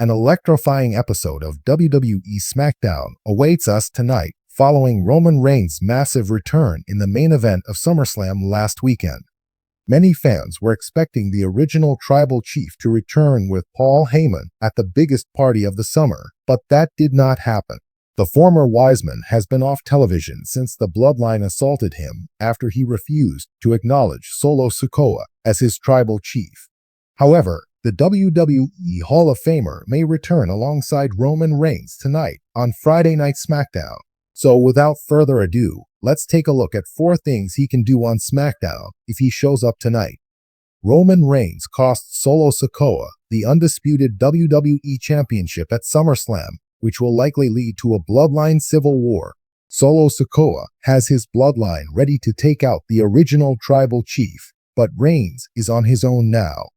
An electrifying episode of WWE SmackDown awaits us tonight following Roman Reigns' massive return in the main event of SummerSlam last weekend. Many fans were expecting the original Tribal Chief to return with Paul Heyman at the biggest party of the summer, but that did not happen. The former Wiseman has been off television since the Bloodline assaulted him after he refused to acknowledge Solo Sikoa as his Tribal Chief. However, the WWE Hall of Famer may return alongside Roman Reigns tonight on Friday Night SmackDown. So without further ado, let's take a look at 4 things he can do on SmackDown if he shows up tonight. Roman Reigns cost Solo Sikoa the undisputed WWE Championship at SummerSlam, which will likely lead to a Bloodline civil war. Solo Sikoa has his Bloodline ready to take out the original Tribal Chief, but Reigns is on his own now.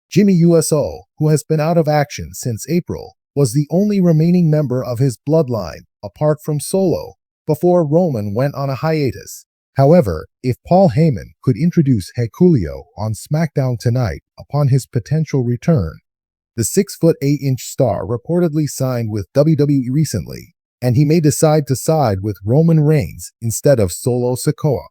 Jimmy Uso, who has been out of action since April, was the only remaining member of his Bloodline, apart from Solo, before Roman went on a hiatus. However, if Paul Heyman could introduce Herculeo on SmackDown tonight upon his potential return, the 6'8" star reportedly signed with WWE recently, and he may decide to side with Roman Reigns instead of Solo Sikoa.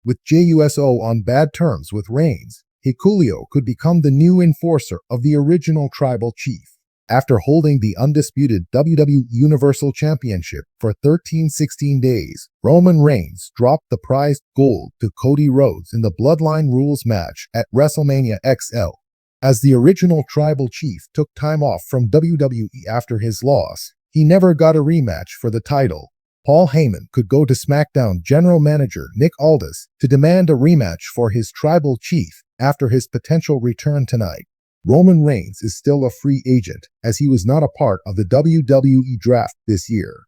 With JUSO on bad terms with Reigns, Herculeo could become the new enforcer of the original Tribal Chief. After holding the undisputed WWE Universal Championship for 16 days, Roman Reigns dropped the prized gold to Cody Rhodes in the Bloodline Rules match at WrestleMania XL. As the original Tribal Chief took time off from WWE after his loss, he never got a rematch for the title. Paul Heyman could go to SmackDown General Manager Nick Aldis to demand a rematch for his Tribal Chief after his potential return tonight. Roman Reigns is still a free agent, as he was not a part of the WWE draft this year.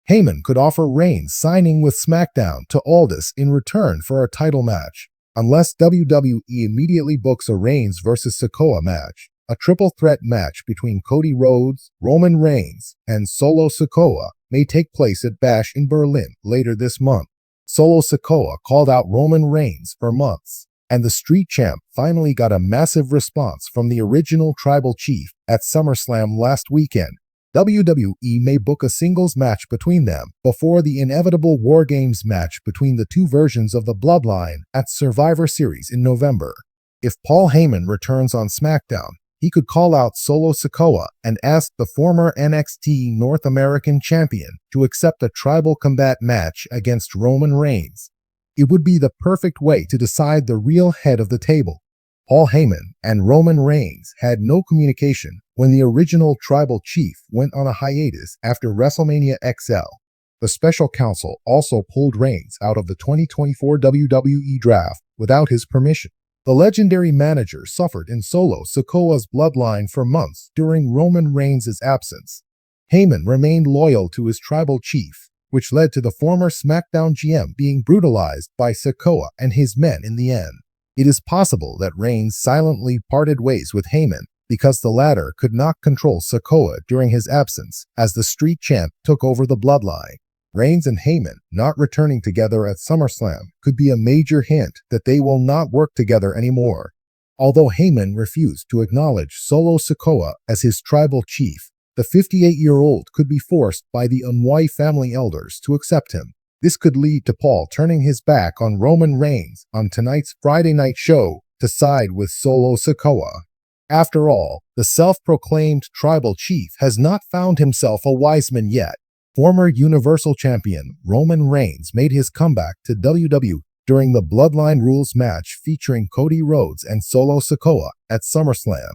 Heyman could offer Reigns signing with SmackDown to Aldis in return for a title match, unless WWE immediately books a Reigns vs. Sikoa match. A triple threat match between Cody Rhodes, Roman Reigns, and Solo Sikoa may take place at Bash in Berlin later this month. Solo Sikoa called out Roman Reigns for months, and the Street Champ finally got a massive response from the original Tribal Chief at SummerSlam last weekend. WWE may book a singles match between them before the inevitable War Games match between the 2 versions of the Bloodline at Survivor Series in November. If Paul Heyman returns on SmackDown, he could call out Solo Sikoa and ask the former NXT North American champion to accept a tribal combat match against Roman Reigns. It would be the perfect way to decide the real head of the table. Paul Heyman and Roman Reigns had no communication when the original Tribal Chief went on a hiatus after WrestleMania XL. The special counsel also pulled Reigns out of the 2024 WWE draft without his permission. The legendary manager suffered in Solo Sikoa's Bloodline for months during Roman Reigns' absence. Heyman remained loyal to his Tribal Chief, which led to the former SmackDown GM being brutalized by Sikoa and his men in the end. It is possible that Reigns silently parted ways with Heyman because the latter could not control Sikoa during his absence as the Street Champ took over the Bloodline. Reigns and Heyman not returning together at SummerSlam could be a major hint that they will not work together anymore. Although Heyman refused to acknowledge Solo Sikoa as his Tribal Chief, the 58-year-old could be forced by the Wwe family elders to accept him. This could lead to Paul turning his back on Roman Reigns on tonight's Friday night show to side with Solo Sikoa. After all, the self-proclaimed Tribal Chief has not found himself a Wiseman yet. Former Universal Champion Roman Reigns made his comeback to WWE during the Bloodline Rules match featuring Cody Rhodes and Solo Sikoa at SummerSlam.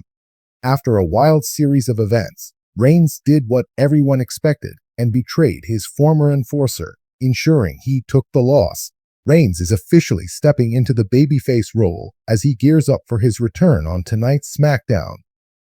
After a wild series of events, Reigns did what everyone expected and betrayed his former enforcer, ensuring he took the loss. Reigns is officially stepping into the babyface role as he gears up for his return on tonight's SmackDown.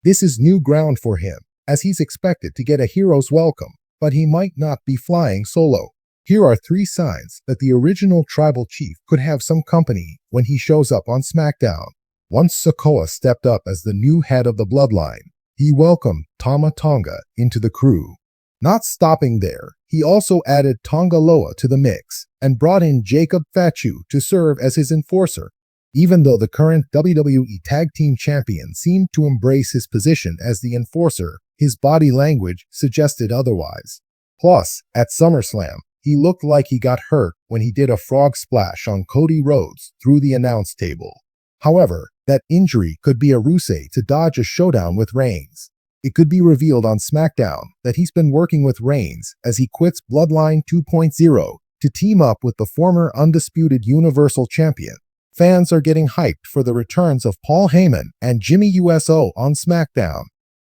This is new ground for him, as he's expected to get a hero's welcome, but he might not be flying solo. Here are 3 signs that the original Tribal Chief could have some company when he shows up on SmackDown. Once Sikoa stepped up as the new head of the Bloodline, he welcomed Tama Tonga into the crew. Not stopping there, he also added Tonga Loa to the mix and brought in Jacob Fatu to serve as his enforcer. Even though the current WWE Tag Team Champion seemed to embrace his position as the enforcer, his body language suggested otherwise. Plus, at SummerSlam, he looked like he got hurt when he did a frog splash on Cody Rhodes through the announce table. However, that injury could be a ruse to dodge a showdown with Reigns. It could be revealed on SmackDown that he's been working with Reigns as he quits Bloodline 2.0 to team up with the former undisputed Universal Champion. Fans are getting hyped for the returns of Paul Heyman and Jimmy USO on SmackDown.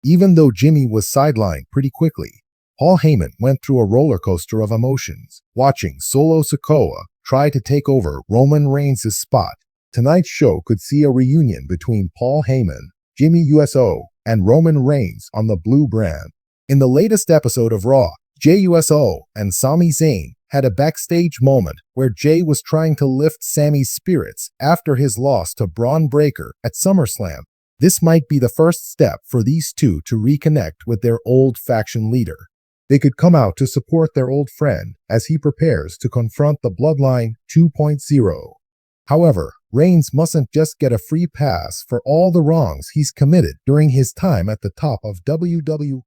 Even though Jimmy was sidelined pretty quickly, Paul Heyman went through a roller coaster of emotions, watching Solo Sikoa try to take over Roman Reigns' spot. Tonight's show could see a reunion between Paul Heyman, Jimmy USO, and Roman Reigns on the Blue brand. In the latest episode of Raw, Jey Uso and Sami Zayn had a backstage moment where Jey was trying to lift Sami's spirits after his loss to Braun Breaker at SummerSlam. This might be the first step for these two to reconnect with their old faction leader. They could come out to support their old friend as he prepares to confront the Bloodline 2.0. However, Reigns mustn't just get a free pass for all the wrongs he's committed during his time at the top of WWE.